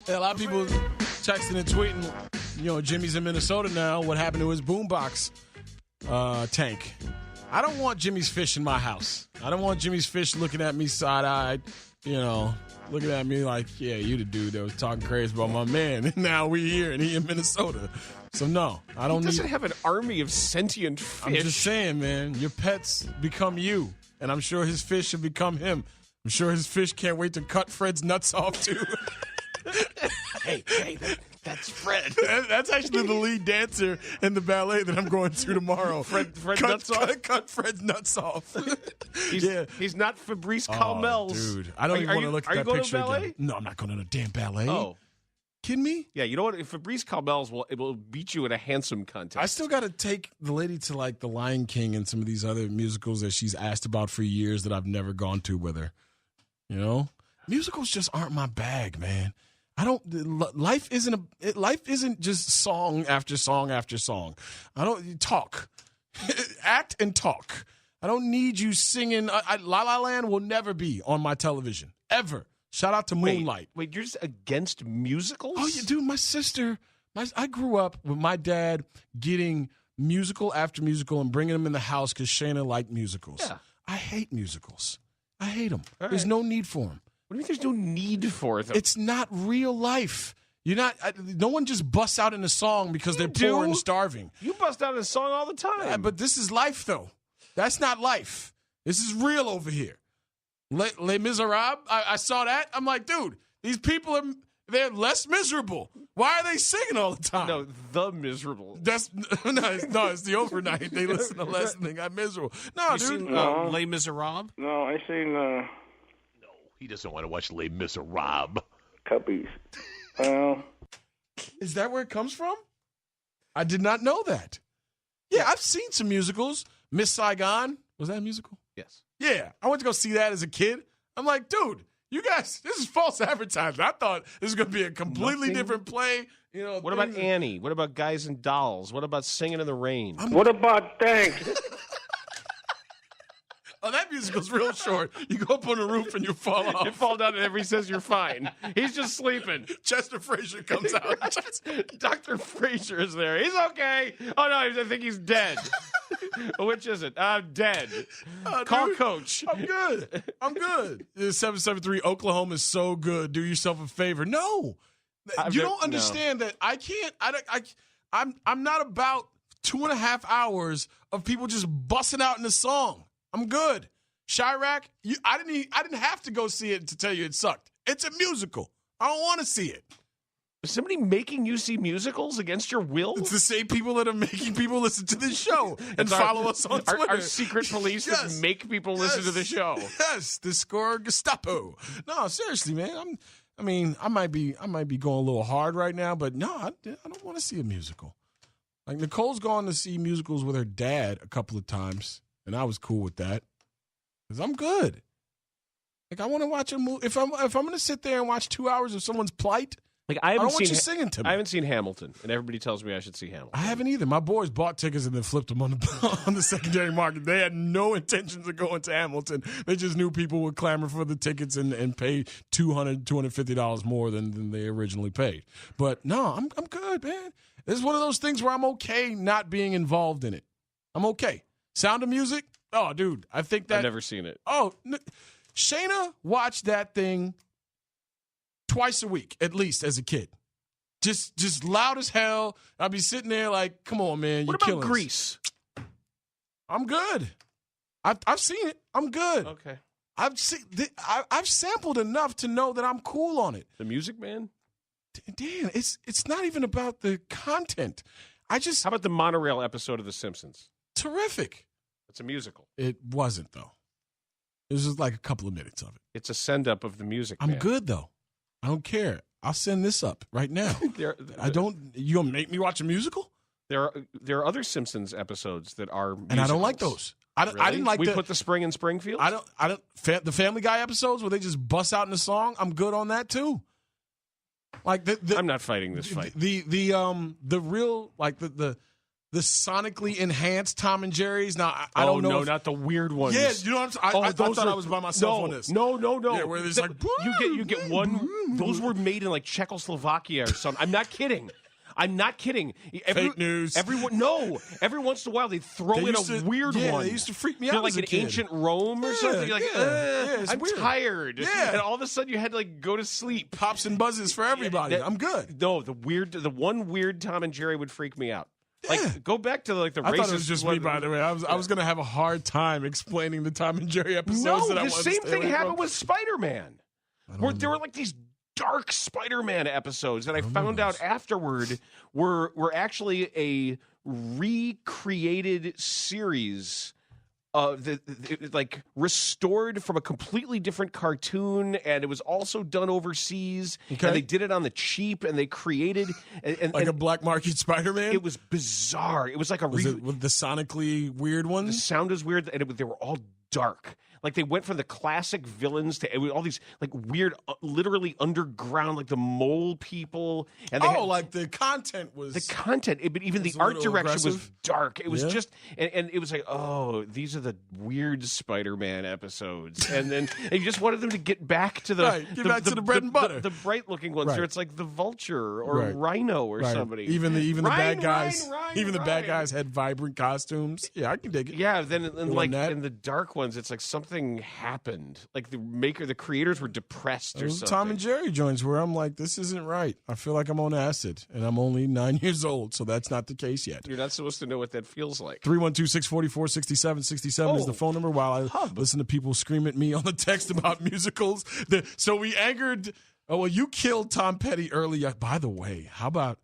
A lot of people texting and tweeting, Jimmy's in Minnesota now. What happened to his boombox tank? I don't want Jimmy's fish in my house. I don't want Jimmy's fish looking at me side-eyed, looking at me like, yeah, you the dude that was talking crazy about my man. And now we here and he in Minnesota. So, no, I don't He doesn't have an army of sentient fish. I'm just saying, man, your pets become you. And I'm sure his fish should become him. I'm sure his fish can't wait to cut Fred's nuts off, too. Hey, that's Fred. That's actually the lead dancer in the ballet that I'm going to tomorrow. Fred nuts off? Cut Fred's nuts off. He's not Fabrice Calmel's. Dude, I don't even want to look at that picture again. Are you going to ballet? again. No, I'm not going to a damn ballet. Oh. Kidding me? Yeah, you know what? If Fabrice Calmel's will beat you in a handsome contest. I still got to take the lady to like The Lion King and some of these other musicals that she's asked about for years that I've never gone to with her. Musicals just aren't my bag, man. Life isn't just song after song after song. I don't talk, act and talk. I don't need you singing. La La Land will never be on my television ever. Shout out to Moonlight. Wait, you're just against musicals? Oh, yeah, dude, my sister. I grew up with my dad getting musical after musical and bringing them in the house because Shayna liked musicals. Yeah. I hate musicals. I hate them. All There's right. no need for them. What do you mean there's no need for them? It's not real life. No one just busts out in a song because they're poor and starving. You bust out a song all the time. But this is life, though. That's not life. This is real over here. Les Miserables, I saw that. I'm like, dude, these people they're less miserable. Why are they singing all the time? No, The Miserable. That's it's the overnight. They listen to less and they got miserable. No, You dude. seen Les Miserables? No, I seen No, he doesn't want to watch Les Miserables. Cuppies. Well, Is that where it comes from? I did not know that. Yeah, I've seen some musicals. Miss Saigon. Was that a musical? Yes. Yeah, I went to go see that as a kid. I'm like, dude, you guys, this is false advertising. I thought this was going to be a completely different play. What about Annie? What about Guys and Dolls? What about Singing in the Rain? what about Thanks? Oh, that musical's real short. You go up on the roof and you fall off. You fall down and everybody says you're fine. He's just sleeping. Chester Frazier comes out. Dr. Frazier is there. He's okay. Oh, no, I think he's dead. Which is it? I'm dead. Call Dude, Coach. I'm good. 773 Oklahoma is so good. Do yourself a favor. No. You don't understand that I can't. I'm not about 2.5 hours of people just busting out in a song. I'm good. Chirac, I didn't have to go see it to tell you it sucked. It's a musical. I don't want to see it. Is somebody making you see musicals against your will? It's the same people that are making people listen to this show and follow us on Twitter. Our secret police that make people listen to the show. Yes, the score Gestapo. No, seriously, man. I might be going a little hard right now, but no, I don't want to see a musical. Like Nicole's gone to see musicals with her dad a couple of times. And I was cool with that because I'm good. Like I want to watch a movie. If I'm going to sit there and watch 2 hours of someone's plight, I don't want you singing to me. I haven't seen Hamilton, and everybody tells me I should see Hamilton. I haven't either. My boys bought tickets and then flipped them on the secondary market. They had no intentions of going to Hamilton. They just knew people would clamor for the tickets and pay $200, $250 more than they originally paid. But no, I'm good, man. This is one of those things where I'm okay not being involved in it. I'm okay. Sound of Music? Oh, dude, I think that... I've never seen it. Oh, Shayna watched that thing twice a week, at least, as a kid. Just loud as hell. I'd be sitting there like, come on, man, you're killing us. What about Grease? I'm good. I've seen it. I'm good. Okay. I've sampled enough to know that I'm cool on it. The Music Man? Dan, it's not even about the content. How about the monorail episode of The Simpsons? Terrific. It's a musical. It wasn't, though. It was just like a couple of minutes of it. It's a send-up of The Music I'm Man. good, though. I don't care. I'll send this up right now. You going to make me watch a musical? There are other Simpsons episodes that are musicals. And I don't like those. I didn't like We Put the Spring in Springfield? The Family Guy episodes where they just bust out in a song, I'm good on that, too. Like I'm not fighting this fight. The real, like the the sonically enhanced Tom and Jerry's. Now, I don't know. No, not the weird ones. Yeah, you know what I'm saying? I thought I was by myself on this. No. Yeah, where there's like, you get one. Those were made in like Czechoslovakia or something. I'm not kidding. Fake news. Every once in a while they throw in a weird one. They used to freak me out. They're like as a an kid. ancient Rome or something. You're like, it's I'm weird. tired. Yeah. And all of a sudden you had to like go to sleep. Pops and buzzes for everybody. I'm good. No, the one weird Tom and Jerry would freak me out. Yeah. Like, go back to like the I racist thought it was just me, by the way. I was going to have a hard time explaining the Tom and Jerry episodes. No, that I the wanted same to stay thing away happened from. with Spider-Man. Where there were like these dark Spider-Man episodes that I found out afterward were actually a recreated series like restored from a completely different cartoon, and it was also done overseas. Okay. And they did it on the cheap, and they created and a black market Spider-Man? It was bizarre. It was like Was it with the sonically weird the ones? sound is weird, and they were all dark. Like they went from the classic villains to all these like weird, literally underground, like the mole people. And they like the content was the content, but even the a art little direction was aggressive. dark. It was Yeah. just, and it was like, oh, these are the weird Spider-Man episodes, and then and you just wanted them to get back to the Right, get back to the bread and butter. the bright-looking ones. Right. Where it's like the Vulture or Right. Rhino or right. somebody. Even the bad guys, Ryan. bad guys had vibrant costumes. Yeah, I can dig it. Yeah, then and like that? in the dark ones, it's like something happened. Like the creators were depressed or Those something. Tom and Jerry joints where I'm like, this isn't right. I feel like I'm on acid, and I'm only 9 years old, so that's not the case yet. You're not supposed to know what that feels like. 312-644-6767 is the phone number while I listen to people scream at me on the text about musicals. So we angered. Oh, well, you killed Tom Petty early. By the way, how about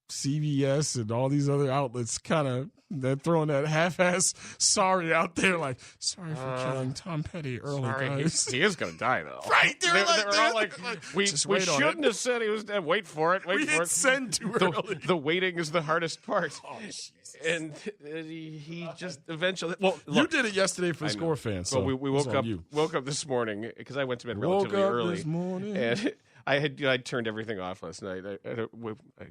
CBS and all these other outlets kind of they're throwing that half-ass sorry out there, like sorry for killing Tom Petty early, guys. He is going to die though. Right? They're all like, we just wait on shouldn't it. have said he was dead. Wait for it. Wait We for hit it. send too early. The waiting is the hardest part. Oh, Jesus. And he just eventually. Well, You look, did it yesterday for I the know. Score fans. So well, we it's woke on up you. this morning because I went to bed Woke relatively up early. this morning. And I turned everything off last night. I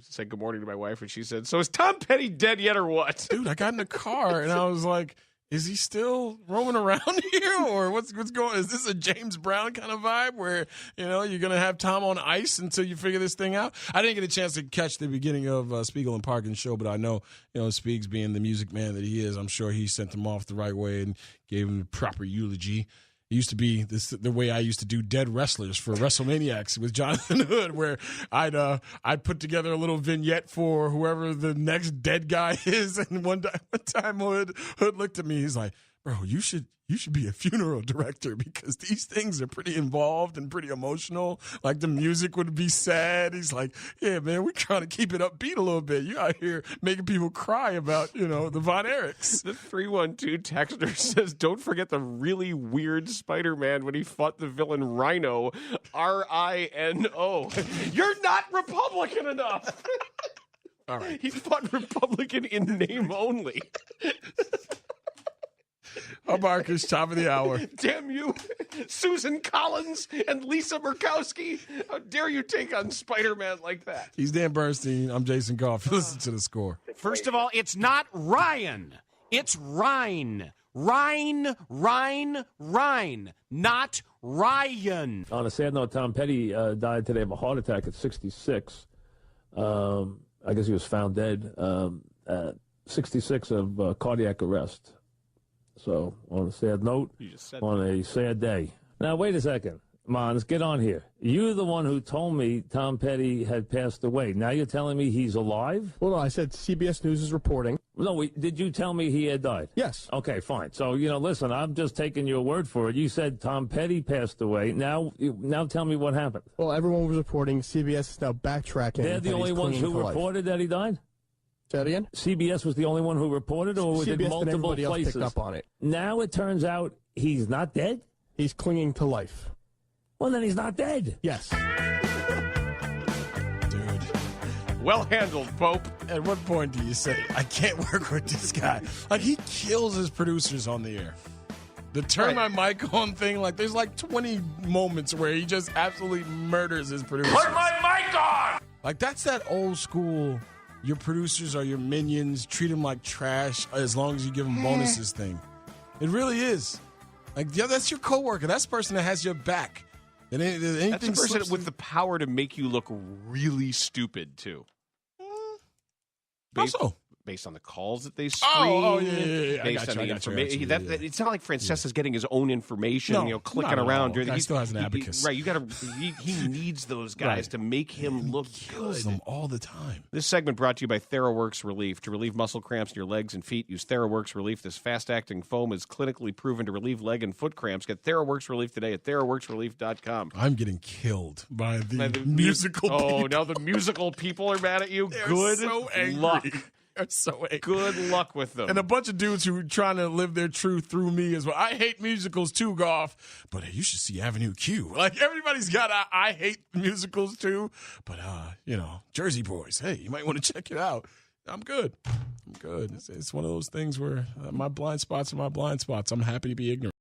said good morning to my wife, and she said, "So is Tom Petty dead yet, or what?" Dude, I got in the car and I was like, is he still roaming around here, or what's going? Is this a James Brown kind of vibe where you're gonna have Tom on ice until you figure this thing out? I didn't get a chance to catch the beginning of Spiegel and Parkin's show, but I know Spiegs being the music man that he is, I'm sure he sent him off the right way and gave him the proper eulogy. It used to be the way I used to do dead wrestlers for WrestleManiacs with Jonathan Hood, where I'd put together a little vignette for whoever the next dead guy is. And one time Hood looked at me. He's like, "Bro, you should be a funeral director because these things are pretty involved and pretty emotional. Like the music would be sad." He's like, "Yeah, man, we're trying to keep it upbeat a little bit. You out here making people cry about the Von Erichs." The 312 texter says, "Don't forget the really weird Spider-Man when he fought the villain Rhino, Rhino. You're not Republican enough." All right. He fought Republican in name only. Marcus, top of the hour. Damn you, Susan Collins and Lisa Murkowski. How dare you take on Spider-Man like that? He's Dan Bernstein. I'm Jason Goff. Listen to the Score. First of all, it's not Ryan. It's Rhine. Rhine, not Ryan. On a sad note, Tom Petty died today of a heart attack at 66. I guess he was found dead. 66 of cardiac arrest. So, on a sad note, on a sad day. Now, wait a second. Mons, get on here. You're the one who told me Tom Petty had passed away. Now you're telling me he's alive? Well, no, I said CBS News is reporting. No, did you tell me he had died? Yes. Okay, fine. So, listen, I'm just taking your word for it. You said Tom Petty passed away. Now tell me what happened. Well, everyone was reporting. CBS is now backtracking. They're the only ones who reported that he died? Say that again? CBS was the only one who reported, or was it CBS multiple and everybody places? else picked up on it. Now it turns out he's not dead? He's clinging to life. Well, then he's not dead. Yes. Dude, Well handled, Pope. at what point do you say, I can't work with this guy? Like, he kills his producers on the air. The turn my mic on thing, like, there's like 20 moments where he just absolutely murders his producers. Put my mic on! Like, that's that old school your producers are your minions. Treat them like trash as long as you give them bonuses thing. It really is. Like, yeah, that's your coworker. That's the person that has your back. That's the person with the power to make you look really stupid, too. Based on the calls that they screen. Yeah. Based on the information. It's not like Francesa's getting his own information, clicking around. He still has an abacus. Right, he needs those guys to make him look kills good. them all the time. This segment brought to you by TheraWorks Relief. To relieve muscle cramps in your legs and feet, use TheraWorks Relief. This fast-acting foam is clinically proven to relieve leg and foot cramps. Get TheraWorks Relief today at TheraWorksRelief.com. I'm getting killed by the musical people. Oh, now the musical people are mad at you? They're Good so angry. luck. They're so angry. Good luck with them. And a bunch of dudes who are trying to live their truth through me as well. I hate musicals too, Goff, but hey, you should see Avenue Q. Like, everybody's got I hate musicals too, but, Jersey Boys, hey, you might want to check it out. I'm good. It's one of those things where my blind spots are my blind spots. I'm happy to be ignorant.